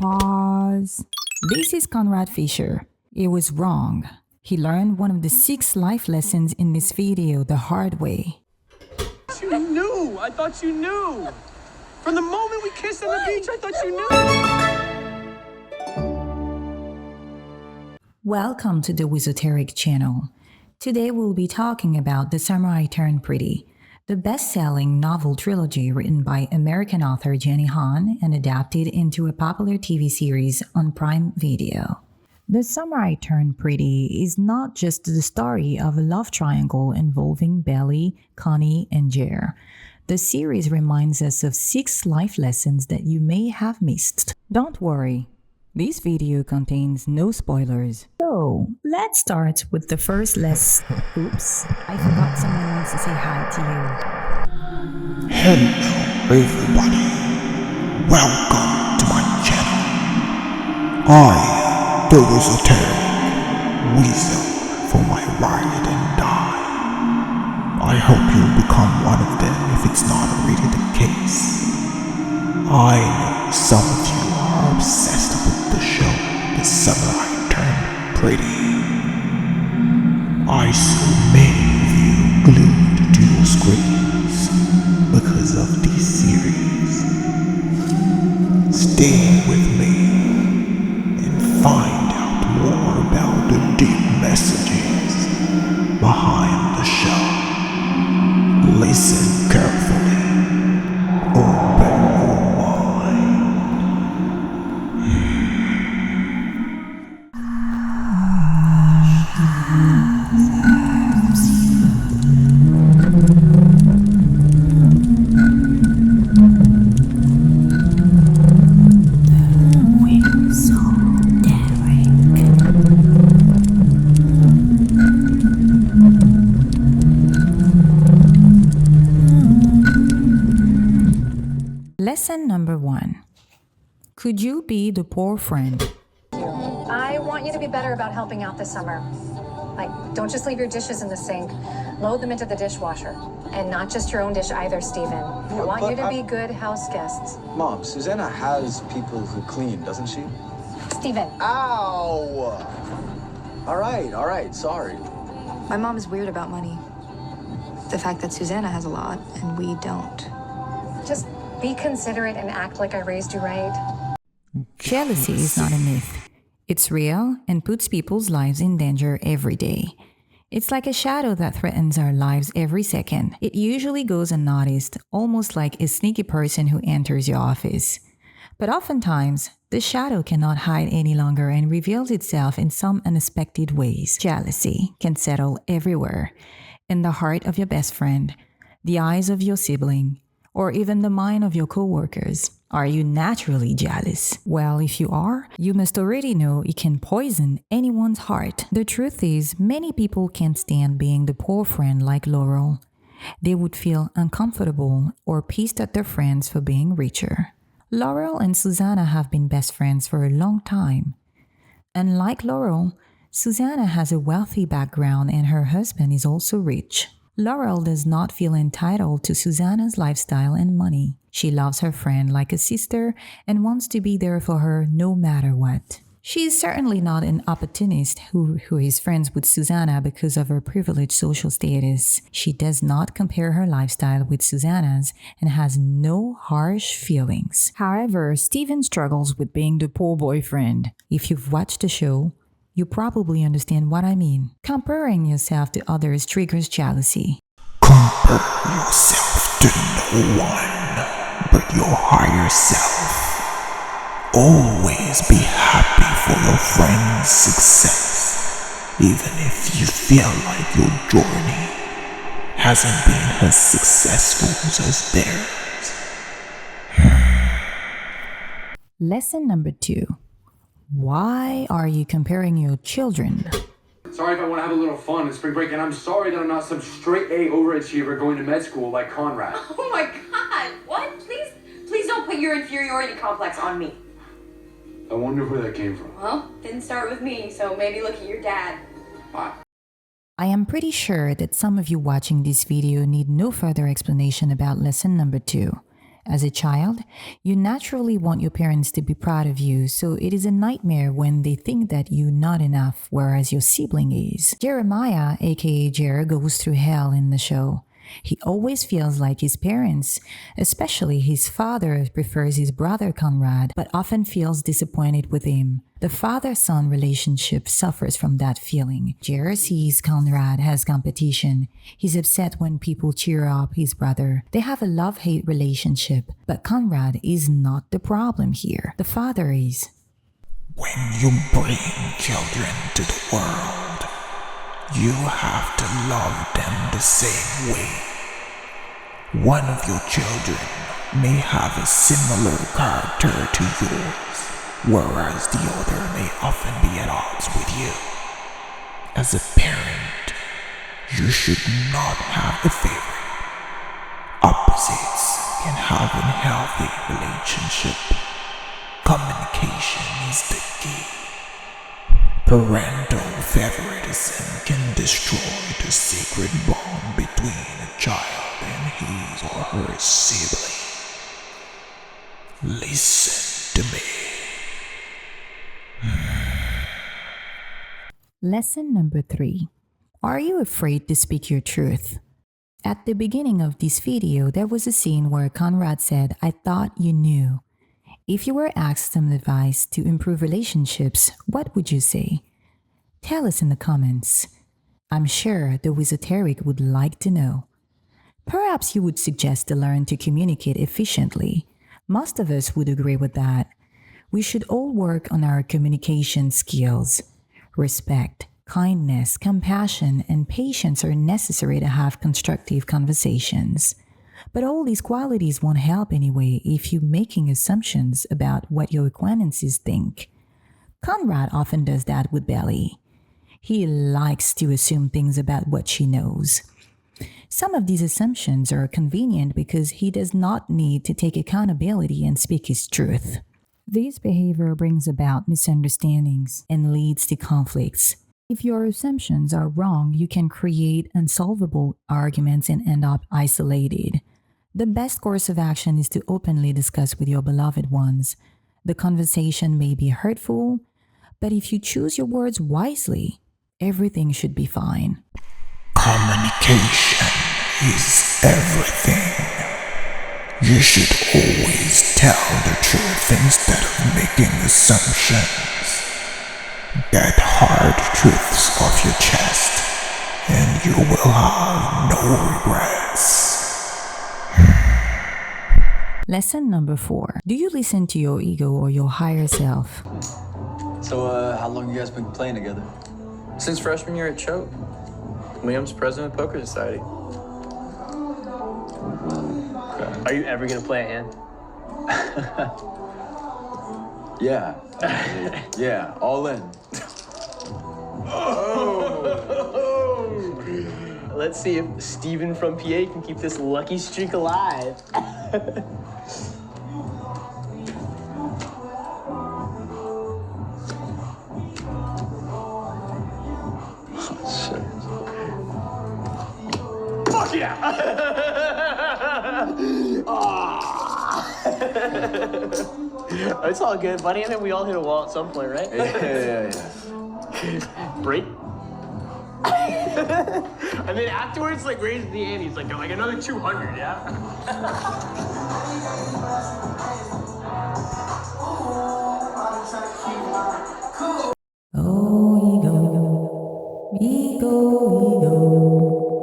Pause. This is Conrad Fisher. It was wrong. He learned one of the 6 life lessons in this video the hard way. You knew! I thought you knew! From the moment we kissed on the beach, I thought you knew! Welcome to the Wizoteric channel. Today we'll be talking about The Summer I Turned Pretty, the best-selling novel trilogy written by American author Jenny Han and adapted into a popular TV series on Prime Video. The Summer I Turned Pretty is not just the story of a love triangle involving Belly, Connie, and Jer. The series reminds us of 6 life lessons that you may have missed. Don't worry, this video contains no spoilers. So, let's start with the first lesson. Oops, I forgot someone wants to say hi to you. Hello everybody, welcome to my channel. I am the Wizoteric, Wizo for my ride and die. I hope you'll become one of them if it's not already the case. I know some of you are obsessed with the show The Summer I Turned Pretty. I saw many of you glued to your screens because of this series. Stay with me and find out more about the deep messages behind the show. Listen carefully. Open your mind. Lesson number 1. Could you be the poor friend? I want you to be better about helping out this summer. Like, don't just leave your dishes in the sink. Load them into the dishwasher. And not just your own dish either, Stephen. I want you to be good house guests. Mom, Susanna has people who clean, doesn't she? Stephen. Ow! All right, sorry. My mom is weird about money. The fact that Susanna has a lot and we don't. Just be considerate and act like I raised you right. Jealousy is not a myth. It's real and puts people's lives in danger every day. It's like a shadow that threatens our lives every second. It usually goes unnoticed, almost like a sneaky person who enters your office. But oftentimes, the shadow cannot hide any longer and reveals itself in some unexpected ways. Jealousy can settle everywhere. In the heart of your best friend, the eyes of your sibling, or even the mind of your coworkers. Are you naturally jealous? Well, if you are, you must already know it can poison anyone's heart. The truth is, many people can't stand being the poor friend like Laurel. They would feel uncomfortable or pissed at their friends for being richer. Laurel and Susanna have been best friends for a long time. Unlike Laurel, Susanna has a wealthy background and her husband is also rich. Laurel does not feel entitled to Susanna's lifestyle and money. She loves her friend like a sister and wants to be there for her no matter what. She is certainly not an opportunist who is friends with Susanna because of her privileged social status. She does not compare her lifestyle with Susanna's and has no harsh feelings. However, Stephen struggles with being the poor boyfriend. If you've watched the show, you probably understand what I mean. Comparing yourself to others triggers jealousy. Compare yourself to no one but your higher self. Always be happy for your friend's success, even if you feel like your journey hasn't been as successful as theirs. Lesson number 2. Why are you comparing your children? Sorry if I want to have a little fun in spring break, and I'm sorry that I'm not some straight A overachiever going to med school like Conrad. Oh my god, what? Please don't put your inferiority complex on me. I wonder where that came from. Well, didn't start with me, so maybe look at your dad. Bye. I am pretty sure that some of you watching this video need no further explanation about lesson number 2. As a child, you naturally want your parents to be proud of you, so it is a nightmare when they think that you're not enough, whereas your sibling is. Jeremiah, aka Jer, goes through hell in the show. He always feels like his parents, especially his father, prefers his brother Conrad, but often feels disappointed with him. The father-son relationship suffers from that feeling. Jer sees Conrad has competition. He's upset when people cheer up his brother. They have a love-hate relationship, but Conrad is not the problem here. The father is. When you bring children to the world, you have to love them the same way. One of your children may have a similar character to yours, whereas the other may often be at odds with you. As a parent, you should not have a favorite. Opposites can have a healthy relationship. Communication is the key. Parental favoritism can destroy the sacred bond between a child and his or her sibling. Listen to me. Lesson number 3. Are you afraid to speak your truth? At the beginning of this video, there was a scene where Conrad said, "I thought you knew." If you were asked some advice to improve relationships, what would you say? Tell us in the comments. I'm sure the Wizoteric would like to know. Perhaps you would suggest to learn to communicate efficiently. Most of us would agree with that. We should all work on our communication skills. Respect, kindness, compassion, and patience are necessary to have constructive conversations. But all these qualities won't help anyway if you're making assumptions about what your acquaintances think. Conrad often does that with Belly. He likes to assume things about what she knows. Some of these assumptions are convenient because he does not need to take accountability and speak his truth. This behavior brings about misunderstandings and leads to conflicts. If your assumptions are wrong, you can create unsolvable arguments and end up isolated. The best course of action is to openly discuss with your beloved ones. The conversation may be hurtful, but if you choose your words wisely, everything should be fine. Communication is everything. You should always tell the truth instead of making assumptions. Get hard truths off your chest, and you will have no regrets. Lesson number 4. Do you listen to your ego or your higher self? So, how long you guys been playing together? Since freshman year at Choate. Liam's president of Poker Society. Are you ever gonna play a hand? Yeah. Yeah, all in. Let's see if Steven from PA can keep this lucky streak alive. Fuck yeah! It's all good, buddy. I mean, we all hit a wall at some point, right? Yeah. Break. And then afterwards, like, raise the antes, like another 200, yeah? Oh, ego.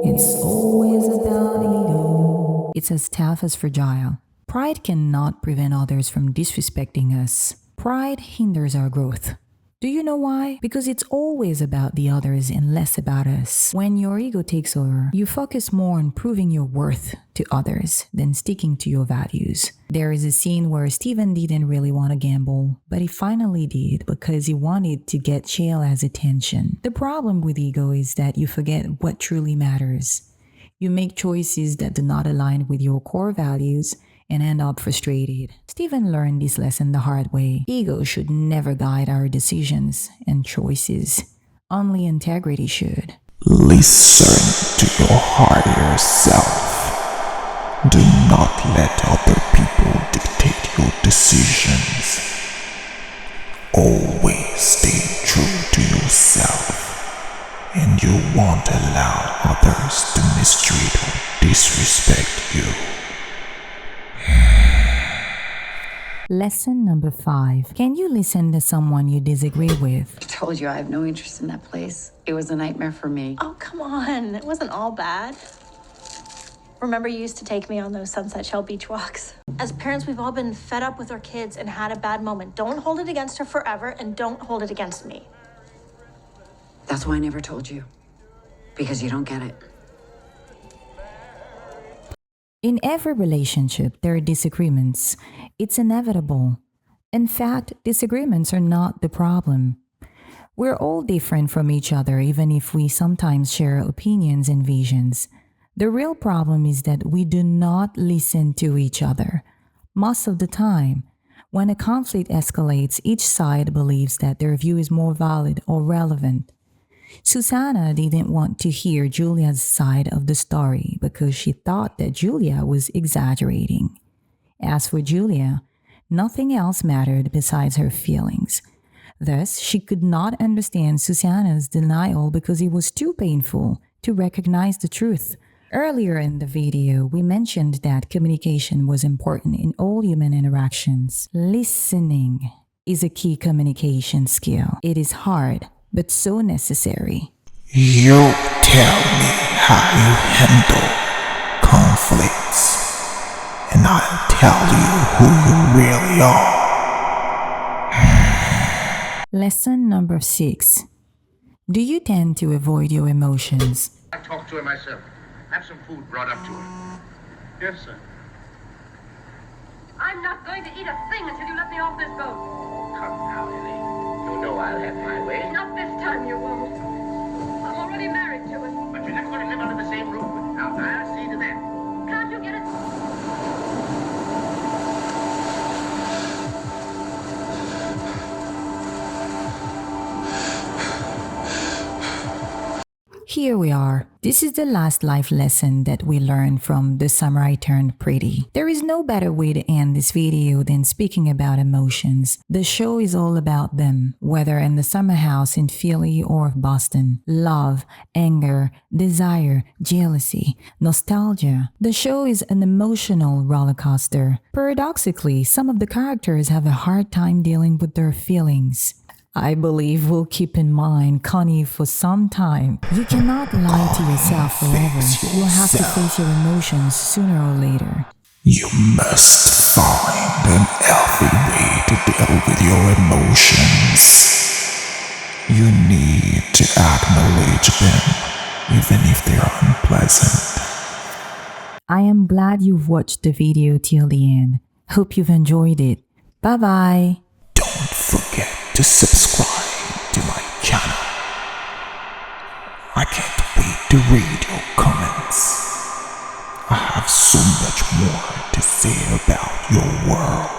It's always about ego. It's as tough as fragile. Pride cannot prevent others from disrespecting us. Pride hinders our growth. Do you know why? Because it's always about the others and less about us. When your ego takes over, you focus more on proving your worth to others than sticking to your values. There is a scene where Steven didn't really want to gamble, but he finally did because he wanted to get Shayla's attention. The problem with ego is that you forget what truly matters. You make choices that do not align with your core values and end up frustrated. Steven learned this lesson the hard way. Ego should never guide our decisions and choices. Only integrity should. Listen to your higher self. Do not let other people dictate your decisions. Always stay true to yourself, and you won't allow others to mistreat or disrespect you. Lesson number 5. Can you listen to someone you disagree with? I told you I have no interest in that place. It was a nightmare for me. Oh, come on. It wasn't all bad. Remember you used to take me on those Sunset Shell beach walks? As parents, we've all been fed up with our kids and had a bad moment. Don't hold it against her forever, and don't hold it against me. That's why I never told you. Because you don't get it. In every relationship, there are disagreements. It's inevitable. In fact, disagreements are not the problem. We're all different from each other, even if we sometimes share opinions and visions. The real problem is that we do not listen to each other. Most of the time, when a conflict escalates, each side believes that their view is more valid or relevant. Susanna didn't want to hear Julia's side of the story because she thought that Julia was exaggerating. As for Julia, nothing else mattered besides her feelings. Thus, she could not understand Susanna's denial because it was too painful to recognize the truth. Earlier in the video, we mentioned that communication was important in all human interactions. Listening is a key communication skill. It is hard, but so necessary. You tell me how you handle conflicts, and I'll tell you who you really are. Lesson number 6. Do you tend to avoid your emotions? I talked to her myself. Have some food brought up to her. Yes, sir. I'm not going to eat a thing until you let me off this boat. Come now, Ellie. You know I'll have my way. Not this time, you won't. I'm already married to him. But you're not going to live under the same roof with me. Now, I'll see to that. Can't you get it? Here we are. This is the last life lesson that we learned from The Samurai Turned Pretty. There is no better way to end this video than speaking about emotions. The show is all about them, whether in the summer house in Philly or Boston. Love, anger, desire, jealousy, nostalgia. The show is an emotional roller coaster. Paradoxically, some of the characters have a hard time dealing with their feelings. I believe we'll keep in mind Connie for some time. You cannot lie to yourself forever. You'll have to face your emotions sooner or later. You must find an healthy way to deal with your emotions. You need to acknowledge them, even if they are unpleasant. I am glad you've watched the video till the end. Hope you've enjoyed it. Bye-bye. Don't forget to subscribe to my channel. I can't wait to read your comments. I have so much more to say about your world.